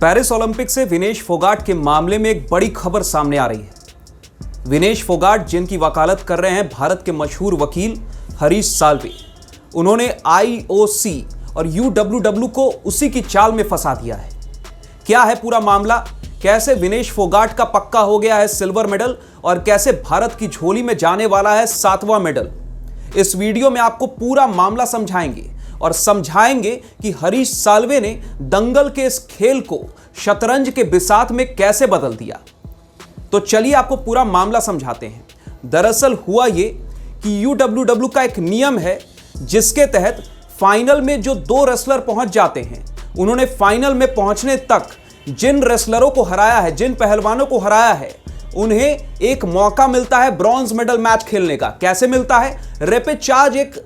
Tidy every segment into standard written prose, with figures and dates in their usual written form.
Paris Olympic से विनेश फोगाट के मामले में एक बड़ी खबर सामने आ रही है। विनेश फोगाट, जिनकी वकालत कर रहे हैं भारत के मशहूर वकील हरीश साल्वे, उन्होंने आईओसी और यूडब्ल्यूडब्ल्यू को उसी की चाल में फंसा दिया है। क्या है पूरा मामला, कैसे विनेश फोगाट का पक्का हो गया है सिल्वर मेडल और कैसे भारत की झोली में जाने वाला है 7वां मेडल, इस वीडियो में आपको पूरा मामला समझाएंगे और समझाएंगे कि हरीश साल्वे ने दंगल के इस खेल को शतरंज के बिसात में कैसे बदल दिया। तो चलिए आपको पूरा मामला समझाते हैं। दरअसल हुआ ये कि यूडब्ल्यूडब्ल्यू का एक नियम है जिसके तहत फाइनल में जो 2 रेसलर पहुंच जाते हैं, उन्होंने फाइनल में पहुंचने तक जिन रेसलरों को हराया है, जिन पहलवानों को हराया है, उन्हें एक मौका मिलता है ब्रॉन्ज मेडल मैच खेलने का। कैसे मिलता है? रेपेचाज एक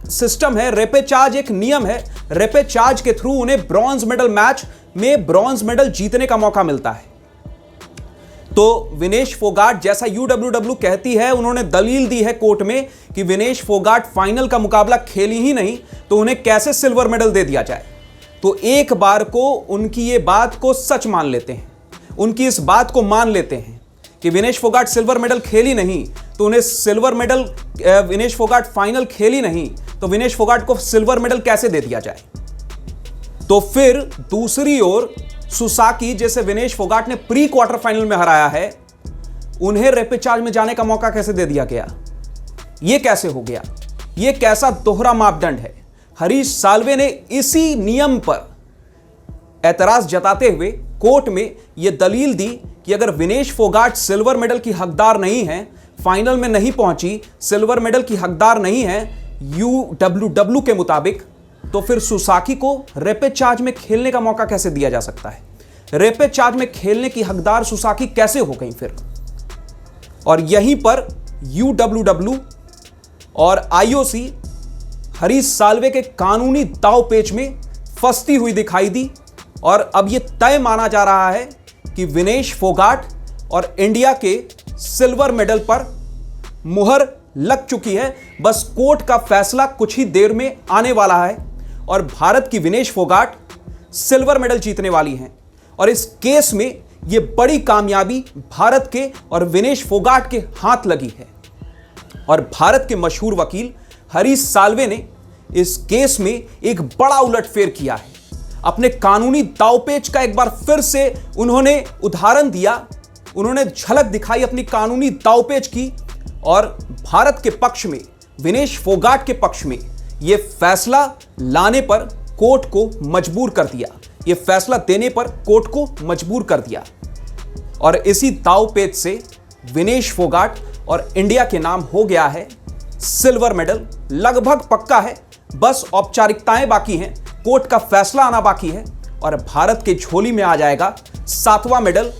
सिस्टम है, रेपेचाज एक नियम है। रेपेचाज के थ्रू उन्हें ब्रॉन्ज मेडल मैच में ब्रॉन्ज मेडल जीतने का मौका मिलता है। तो विनेश फोगाट, जैसा यूडब्ल्यूडब्ल्यू कहती है, उन्होंने दलील दी है कोर्ट में कि विनेश फोगाट फाइनल का मुकाबला खेली ही नहीं तो उन्हें कैसे सिल्वर मेडल दे दिया जाए। तो एक बार को उनकी ये बात को सच मान लेते हैं, उनकी इस बात को मान लेते हैं कि विनेश फोगाट सिल्वर मेडल खेली नहीं तो उन्हें silver medal, Vinesh Phogat final खेली नहीं तो विनेश फोगाट को सिल्वर मेडल कैसे दे दिया जाए। तो फिर दूसरी ओर सुसाकी, जैसे विनेश फोगाट ने प्री क्वार्टर फाइनल में हराया है, उन्हें रेपेचाज में जाने का मौका कैसे दे दिया गया? यह कैसे हो गया? यह कैसा दोहरा मापदंड है? हरीश साल्वे ने इसी नियम पर एतराज जताते हुए कोर्ट में यह दलील दी कि अगर विनेश फोगाट सिल्वर मेडल की हकदार नहीं है, फाइनल में नहीं पहुंची, सिल्वर मेडल की हकदार नहीं है यूडब्ल्यूडब्ल्यू के मुताबिक, तो फिर सुसाकी को रेपेचाज में खेलने का मौका कैसे दिया जा सकता है? रेपेचाज में खेलने की हकदार सुसाकी कैसे हो गई फिर? और यहीं पर यूडब्ल्यूडब्ल्यू और आईओसी हरीश साल्वे के कानूनी दांवपेच में फंसती हुई दिखाई दी और अब यह तय माना जा रहा है कि विनेश फोगाट और इंडिया के सिल्वर मेडल पर मुहर लग चुकी है। बस कोर्ट का फैसला कुछ ही देर में आने वाला है और भारत की विनेश फोगाट सिल्वर मेडल जीतने वाली हैं। और इस केस में यह बड़ी कामयाबी भारत के और विनेश फोगाट के हाथ लगी है। और भारत के मशहूर वकील हरीश साल्वे ने इस केस में एक बड़ा उलटफेर किया है। अपने कानूनी दांवपेच का एक बार फिर से उन्होंने उदाहरण दिया, उन्होंने झलक दिखाई अपनी कानूनी दांवपेच की और भारत के पक्ष में, विनेश फोगाट के पक्ष में यह फैसला लाने पर कोर्ट को मजबूर कर दिया, यह फैसला देने पर कोर्ट को मजबूर कर दिया। और इसी दांवपेच से विनेश फोगाट और इंडिया के नाम हो गया है सिल्वर मेडल। लगभग पक्का है, बस औपचारिकताएं बाकी हैं, कोर्ट का फैसला आना बाकी है और भारत के झोली में आ जाएगा 7वां मेडल